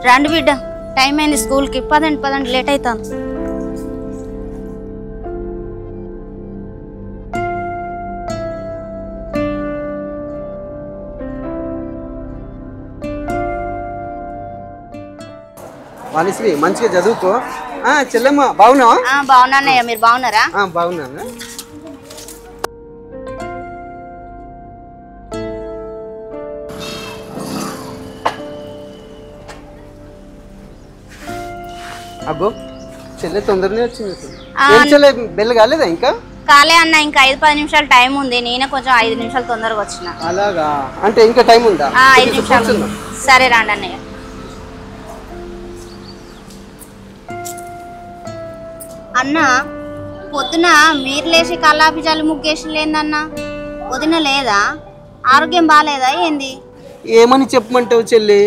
రండి బిడ్డ, టైం అయింది స్కూల్కి. పదండి పదండి, లేట్ అవుతాను. వాణిశ్రీ మంచిగా చదువుకో. చెల్లెమ్మ బాగున్నావా? బాగున్నానయ్య, మీరు బాగున్నారా? బాగున్నాను. అబ్బో చెల్లె తొందరనే వచ్చింది. చెల్లె బెల్ కాలేదా ఇంకా? కాలే అన్న, ఇంకా 5-10 నిమిషాలు టైం ఉంది. నేనే కొంచెం 5 నిమిషాలు తొందరగా వచ్చిన. అలాగా? అంటే ఇంకా టైం ఉందా? 5 నిమిషాలు. సరే రాండి అన్నయ్య. అన్న, పొద్దున మీరు లేచి కల్లాపిజాలు ముగ్గేసి లేదన్నా, వదిన లేదా? ఆరోగ్యం బాగాలేదా ఏంది? ఏమని చెప్పమంటావు చెల్లి?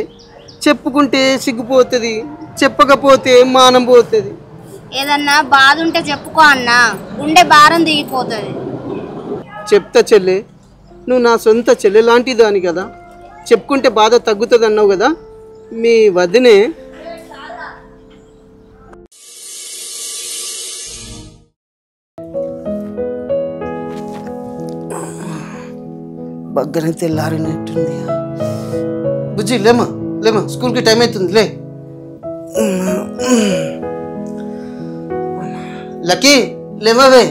చెప్పుకుంటే సిగ్గుపోతుంది, చెప్పకపోతే మానం పోతుంది. ఏదన్నా బాధ ఉంటే చెప్పుకో అన్న, గుండె భారం దిగిపోతుంది. చెప్తా చెల్లి, నువ్వు నా సొంత చెల్లె లాంటి దాని కదా, చెప్పుకుంటే బాధ తగ్గుతుంది అన్నావు కదా. మీ వదినే బగ్గరని తెల్లారినట్టుంది. బుజ్జి లేమా లేమా, స్కూల్కి టైం అవుతుంది లే. లక్కీ లేవే.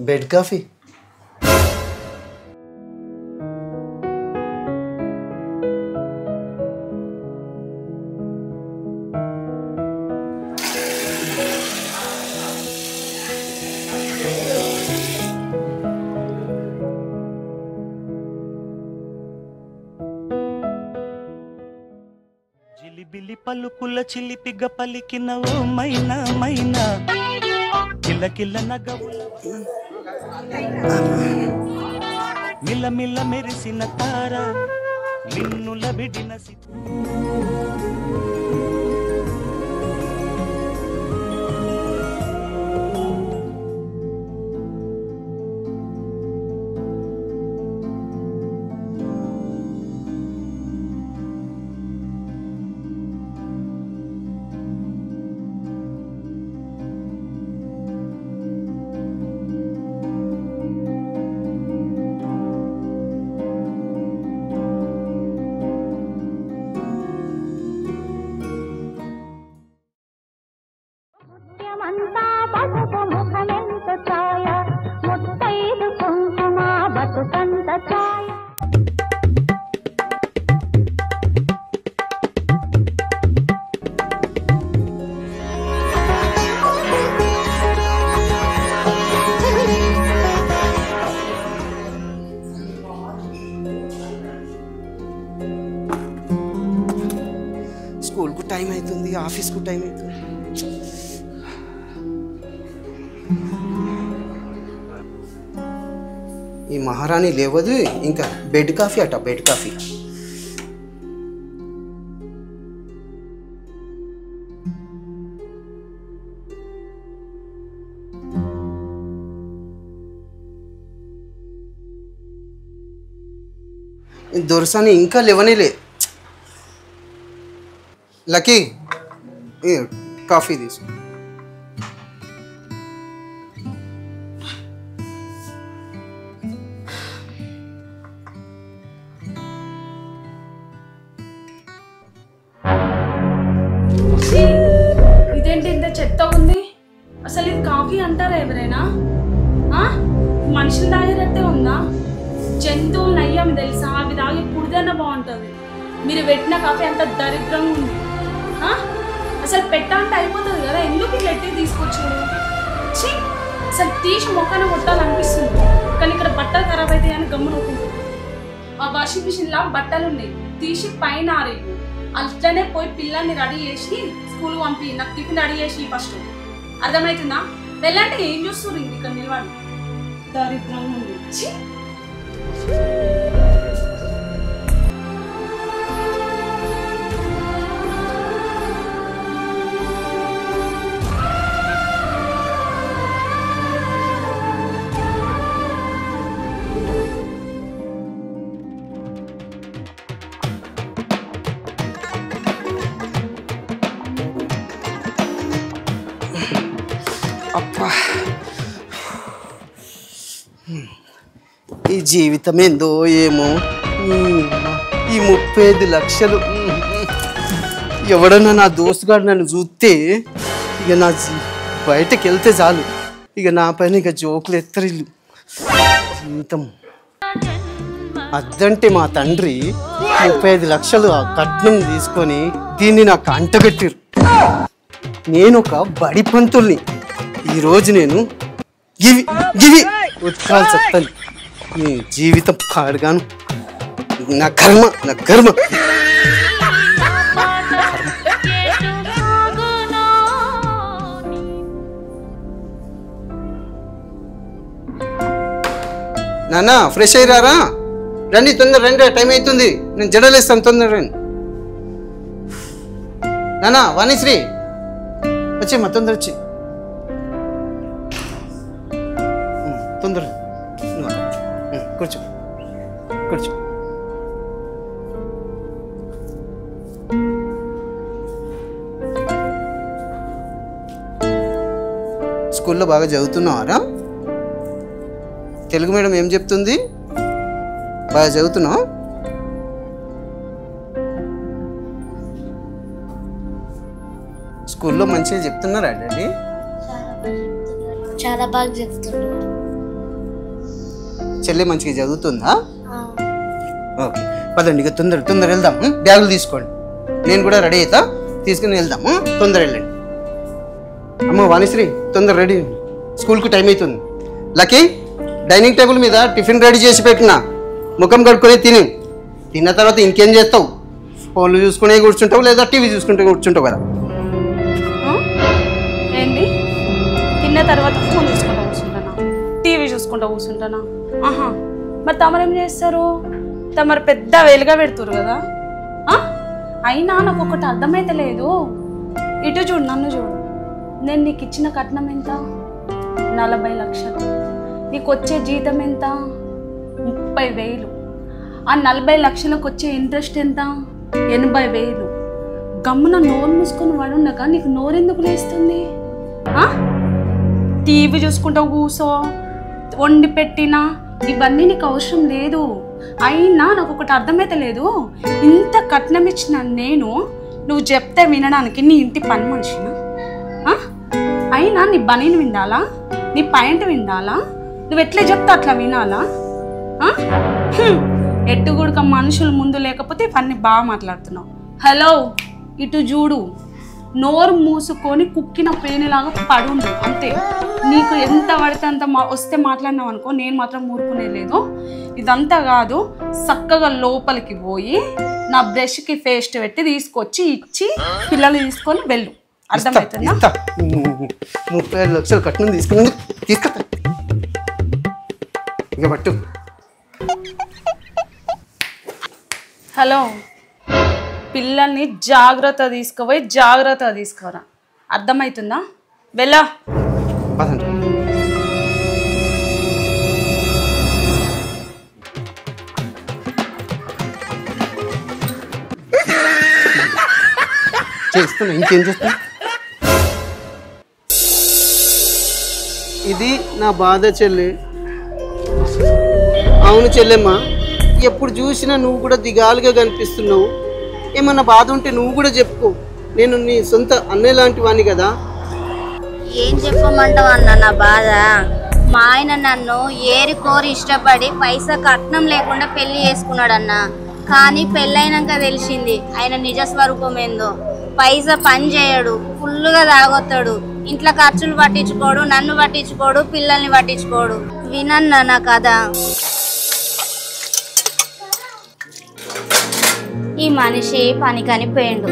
Bed coffee. జిలిబిలి పలుకుల చిలిపిగ పలికిన ఓ మైనా మైనా, కిల్ల కిల్ల నగవుల మిల్ల మిల్ల మెరిసిన తార, నిన్నుల బిడిన స్కూల్కు టైం అవుతుంది, ఆఫీస్కు టైం అవుతుంది. ఈ మహారాణి లేవదు ఇంకా. బెడ్ కాఫీ అట, బెడ్ కాఫీ. దొరసాని ఇంకా లేవనేలే. లక్కీ కాఫీ తీసు. ఇదేంటి ఇంత చెత్త ఉంది? అసలు ఇది కాఫీ అంటారా ఎవరైనా? మనుషులు తాగేటట్టే ఉందా? జంతువులు నయ్యం తెలుసా, అవి తాగే పుడిదన్నా బాగుంటుంది. మీరు పెట్టిన కాఫీ అంత దరిద్రంగా ఉంది. అసలు పెట్టాలంటే అయిపోతుంది కదా, ఎందుకు ఇట్లా ఎట్టి తీసుకొచ్చాడు? అసలు తీసి మొక్కన కొట్టాలనిపిస్తుంది, కానీ ఇక్కడ బట్టలు ఖరాబ్ అవుతాయి అని గమ్మునుకుంటుంది. ఆ వాషింగ్ మిషన్లా బట్టలు ఉన్నాయి, తీసి పైన ఆరేయి. అట్లనే పోయి పిల్లల్ని రెడీ చేసి స్కూల్ పంపి, నాకు టిఫిన్ రెడీ చేసి ఫస్ట్. అర్థమవుతుందా? వెళ్ళంటే ఏం చూస్తారు ఇంక ఇక్కడ నిలబడి? దరిద్రంగా ఉంది. అబ్బా, ఈ జీవితం ఏందో ఏమో. ఈ 35 లక్షలు ఎవడన్నా నా దోస్తుగాడు నన్ను చూస్తే ఇక నా బయటకు వెళ్తే చాలు, ఇక నా పైన ఇక జోకులు ఎత్తరిల్లు. జీవితం అద్దంటే మా తండ్రి 35 లక్షలు ఆ కట్నం తీసుకొని దీన్ని నాకు అంటగట్టిరు. నేను ఒక బడి పంతుల్ని, ఈరోజు నేను గివి గివి ఉత్కాల్సి వస్తాను. నీ జీవితం పాడుగాను, నా కర్మ నా కర్మ. నానా ఫ్రెష్ అయ్యారా? రండి, తొందర రండి, టైం అవుతుంది. నేను జడలేస్తాను, తొందర రండి. నానా వాణిశ్రీ వచ్చేమ్మా, తొందర వచ్చి తొందర కూర్చో కూర్చో. స్కూల్లో బాగా చదువుతున్నావారా? తెలుగు మేడం ఏం చెప్తుంది? బాగా చదువుతున్నావు? స్కూల్లో మంచిగా చెప్తున్నారా డాడీ? చాలా బాగా చెప్తున్నాడు. చెల్లె మంచిగా చదువుతుందా? ఓకే, పదండి ఇక తొందర వెళ్దాం. బ్యాగులు తీసుకోండి, నేను కూడా రెడీ అవుతా, తీసుకుని వెళ్దాము. తొందర వెళ్ళండి. అమ్మ వాణిశ్రీ తొందర రెడీ, స్కూల్కి టైం అవుతుంది. లక్కీ డైనింగ్ టేబుల్ మీద టిఫిన్ రెడీ చేసి పెట్టినా, ముఖం కడుక్కొని తిన్న తర్వాత ఇంకేం చేస్తావు? ఫోన్లు చూసుకునే కూర్చుంటావు, లేదా టీవీ చూసుకుంటూ కూర్చుంటావు కదా? ఏంటి, తిన్న తర్వాత ఫోన్ చూసుకుంటూ కూర్చుంటానా, టీవీ చూసుకుంటూ కూర్చుంటానా? ఆహా, మరి తమరేం చేస్తారు? తమరు పెద్ద వెలుగా పెడుతురు కదా. అయినా నాకు ఒకటి అర్థమైతే లేదు. ఇటు చూడు, నన్ను చూడు. నేను నీకు ఇచ్చిన కట్నం ఎంత? 40 లక్షలు. నీకు వచ్చే జీతం ఎంత? 30,000. ఆ 40 లక్షలకు వచ్చే ఇంట్రెస్ట్ ఎంత? 80,000. గమ్మున నోరు మూసుకొని వాడుండగా నీకు నోరెందుకు లేస్తుంది? టీవీ చూసుకుంటూ కూసో, వండి పెట్టినా ఇవన్నీ నీకు అవసరం లేదు. అయినా నాకు ఒకటి అర్థమైతే లేదు. ఇంత కట్నం ఇచ్చిన నేను నువ్వు చెప్తే వినడానికి నీ ఇంటి పని మనిషినా? అయినా నీ బనీని వినాలా, నీ పాయింట్ వినాలా? నువ్వు ఎట్లా చెప్తా అట్లా వినాలా? ఎట్టుగుడుక మనుషులు ముందు లేకపోతే ఇవన్నీ బాగా మాట్లాడుతున్నావు. హలో, ఇటు చూడు. నోరు మూసుకొని కుక్కిన పేనిలాగా పడుండు అంతే. నీకు ఎంత పడితే అంత వస్తే మాట్లాడినావు అనుకో, నేను మాత్రం ఊరుకునే లేదు. ఇదంతా కాదు, చక్కగా లోపలికి పోయి నా బ్రష్కి పేస్ట్ పెట్టి తీసుకొచ్చి ఇచ్చి పిల్లలు తీసుకొని వెళ్ళు. అర్థమవుతుందా? 35 లక్షలు కట్నం తీసుకుని తీసుకొస్తా. ఇక పట్టు. హలో, పిల్లల్ని జాగ్రత్త తీసుకుపోయి జాగ్రత్త తీసుకురా. అర్థమవుతుందా? వెళ్ళా. చేస్తున్నా, ఇంకేం చేస్తున్నా? ఇది నా బాధ చెల్లి. అవును చెల్లెమ్మా, ఎప్పుడు చూసినా నువ్వు కూడా దిగాలుగా కనిపిస్తున్నావు. ఏమన్నా బాధ ఉంటే నువ్వు కూడా చెప్పుకో, నేను నీ సొంత అన్నయ్య లాంటి వాణ్ణి కదా. ఏం చెప్పమంటావు అన్న నా బాధ? మా ఆయన నన్ను ఏరి కోరి ఇష్టపడి పైసా కట్నం లేకుండా పెళ్లి చేసుకున్నాడన్న. కానీ పెళ్ళైనాక తెలిసింది ఆయన నిజ స్వరూపం ఏందో. పైసా పని చేయడు, ఫుల్గా తాగొత్తాడు, ఇంట్లో ఖర్చులు పట్టించుకోడు, నన్ను పట్టించుకోడు, పిల్లల్ని పట్టించుకోడు. వినన్నా నా కథ. ఈ మనిషి పనికని పోయిండు,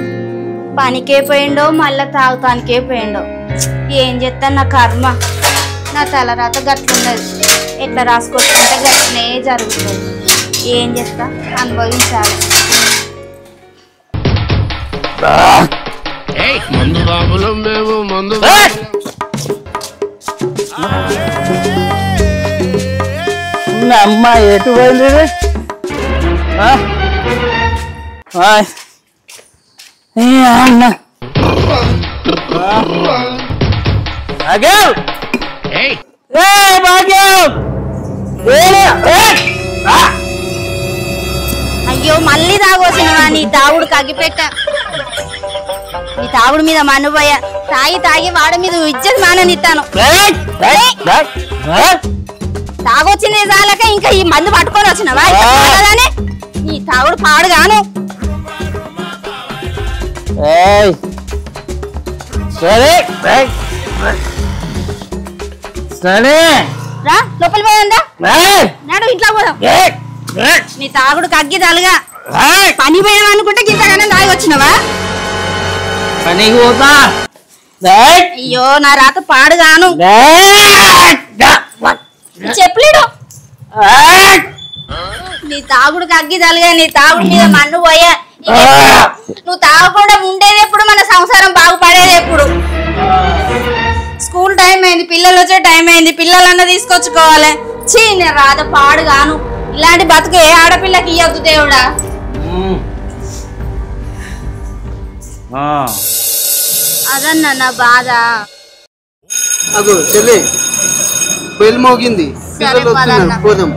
పనికే పోయిండో మళ్ళీ తాగుతానికే పోయిండో. ఏం చేస్తాను, నా కర్మ, నా తలరాత గట్లున్నది. ఎట్లా రాసుకొస్తుంటే గట్లనే జరుగుతుంది. ఏం చేస్తా, అనుభవించాలి. అమ్మ ఎటు పోయింది? అన్న భాగ్యం భాగ్యం అయ్యో మళ్ళీ తాగొచ్చినవా నీ తాగుడు కగ్గిపెట్ట నీ తాగుడు మీద మనుపోయా తాగి వాడి మీద ఇజ్జత్ మాననిస్తాను తాగొచ్చింది చాలక ఇంకా ఈ మందు పట్టుకొని వచ్చినవా నీ తాగుడు పాడుగాను సరే సరే రా లోపలి పోయిందా నాడు ఇంట్లో పోదాం నీ తాగుడు కగ్గి తలుగా పని పోయాం అనుకుంటే గింతగానే తాగి వచ్చినవా పనికి పోతా అయ్యో నా రాత పాడుగాను చెప్పలేడు నీ తాగుడు కగ్గి తలుగా నీ తాగుడు మీద మన్ను పోయా నువ్వు తాగకుండా ఉండేది ఎప్పుడు మన సంసారం బాగుపడేది ఎప్పుడు స్కూల్ టైం అయింది పిల్లలు వచ్చే టైం అయింది పిల్లలన్నా తీసుకొచ్చుకోవాలి చీ నేను రాత పాడుగాను ఇలాంటి బతుకు ఏ ఆడపిల్లకి ఇయ్యొద్దు దేవుడా అదన్నా నా బాధ అగో చెల్లి బెల్ మోగింది పిల్లలు వస్తున్నారు పోదాం